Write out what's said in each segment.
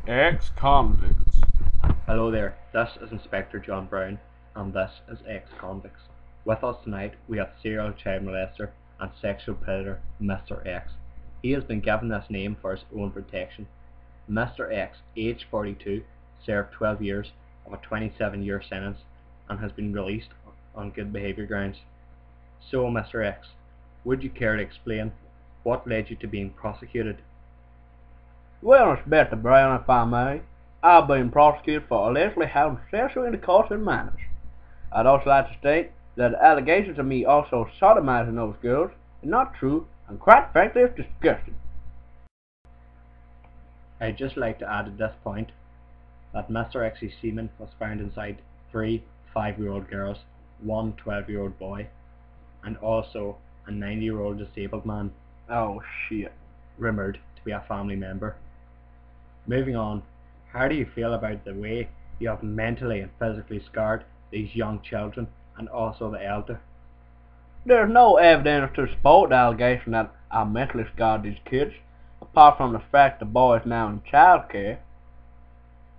Ex-Convicts. Hello there, this is Inspector John Brown, and this is Ex-Convicts. With us tonight we have serial child molester and sexual predator Mr. X. He has been given this name for his own protection. Mr. X, aged 42, served 12 years of a 27-year sentence and has been released on good behaviour grounds. So Mr. X, would you care to explain what led you to being prosecuted? Well, Inspector Brown, if I may, I've been prosecuted for allegedly having sexual intercourse with minors. I'd also like to state that the allegations of me also sodomizing those girls are not true, and quite frankly it's disgusting. I'd just like to add at this point that Mr. X's semen was found inside 3 5-year-old girls, 1 12-year-old boy, and also a 90-year-old disabled man. Oh shit. Rumoured to be a family member. Moving on, how do you feel about the way you have mentally and physically scarred these young children and also the elder? There's no evidence to support the allegation that I mentally scarred these kids, apart from the fact the boy is now in child care.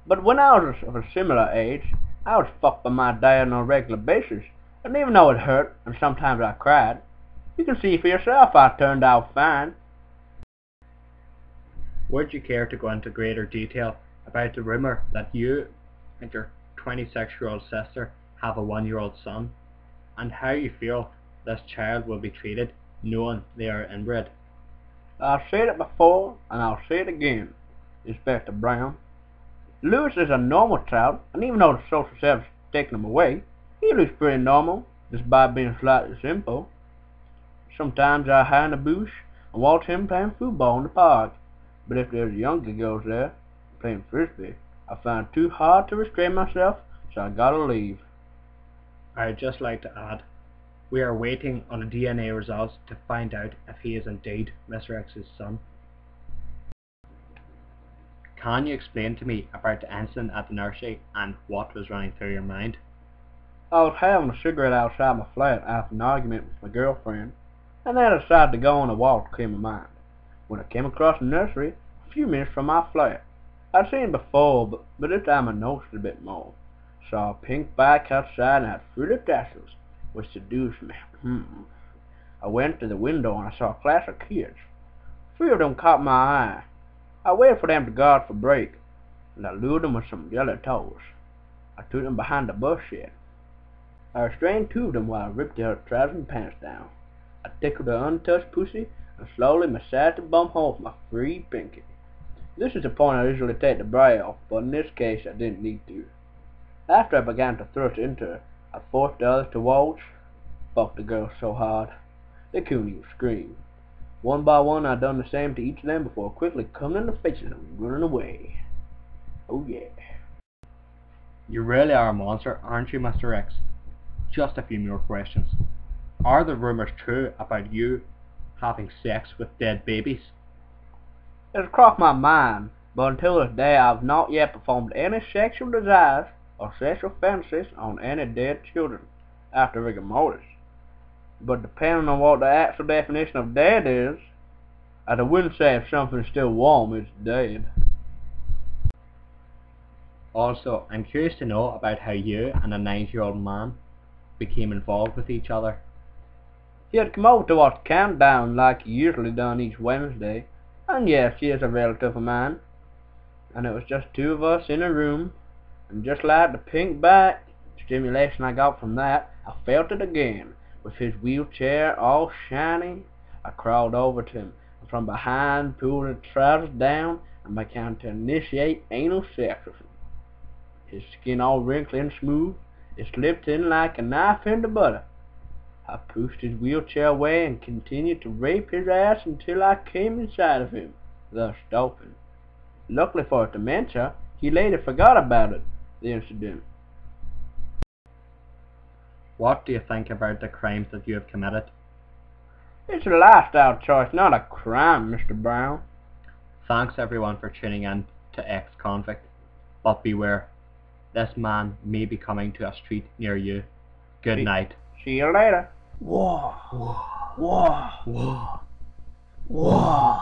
But when I was of a similar age, I was fucked by my dad on a regular basis, and even though it hurt and sometimes I cried, you can see for yourself I turned out fine. Would you care to go into greater detail about the rumour that you and your 26-year-old sister have a 1-year-old son, and how you feel this child will be treated knowing they are inbred? I've said it before, and I'll say it again, Inspector Brown. Lewis is a normal child, and even though the social service has taken him away, he looks pretty normal, despite being slightly simple. Sometimes I hide in the bush and watch him playing football in the park, but if there's younger girls there playing frisbee, I find it too hard to restrain myself, so I gotta leave. I'd just like to add, we are waiting on the DNA results to find out if he is indeed Mr. X's son. Can you explain to me about the incident at the nursery and what was running through your mind? I was having a cigarette outside my flat after an argument with my girlfriend, and then I decided to go on a walk to clear my mind, when I came across the nursery a few minutes from my flat. I'd seen it before, but this time I noticed it a bit more. Saw a pink bike outside and had frilly tassels, which seduced me. I went to the window and I saw a class of kids. 3 of them caught my eye. I waited for them to guard for break, and I lured them with some jelly toes. I took them behind the bus shed. I restrained 2 of them while I ripped their trousers and pants down. I tickled their untouched pussy and slowly massaged the bumhole with my free pinky. This is the point I usually take the bra off, but in this case I didn't need to. After I began to thrust into her, I forced the others to watch. Fucked the girls so hard, they couldn't even scream. One by one I done the same to each of them before quickly coming in the faces and running away. Oh yeah. You really are a monster, aren't you, Mr. X? Just a few more questions. Are the rumours true about you having sex with dead babies? It's crossed my mind, but until this day I have not yet performed any sexual desires or sexual fantasies on any dead children after rigor mortis. But depending on what the actual definition of dead is, I wouldn't say if something's still warm it's dead. Also, I'm curious to know about how you and a 90-year-old man became involved with each other. He had come over to watch Countdown like he usually done each Wednesday, and yes, he is a relative of mine. And it was just 2 of us in a room, and just like the pink back stimulation I got from that, I felt it again. With his wheelchair all shiny, I crawled over to him, and from behind pulled his trousers down and began to initiate anal sex with him. His skin all wrinkly and smooth, it slipped in like a knife into butter. I pushed his wheelchair away and continued to rape his ass until I came inside of him, thus stopping. Luckily for his dementia, he later forgot about it, the incident. What do you think about the crimes that you have committed? It's a lifestyle choice, not a crime, Mr. Brown. Thanks everyone for tuning in to Ex-Convict, but beware, this man may be coming to a street near you. Good night. See you later. Whoa. Whoa. Whoa. Whoa.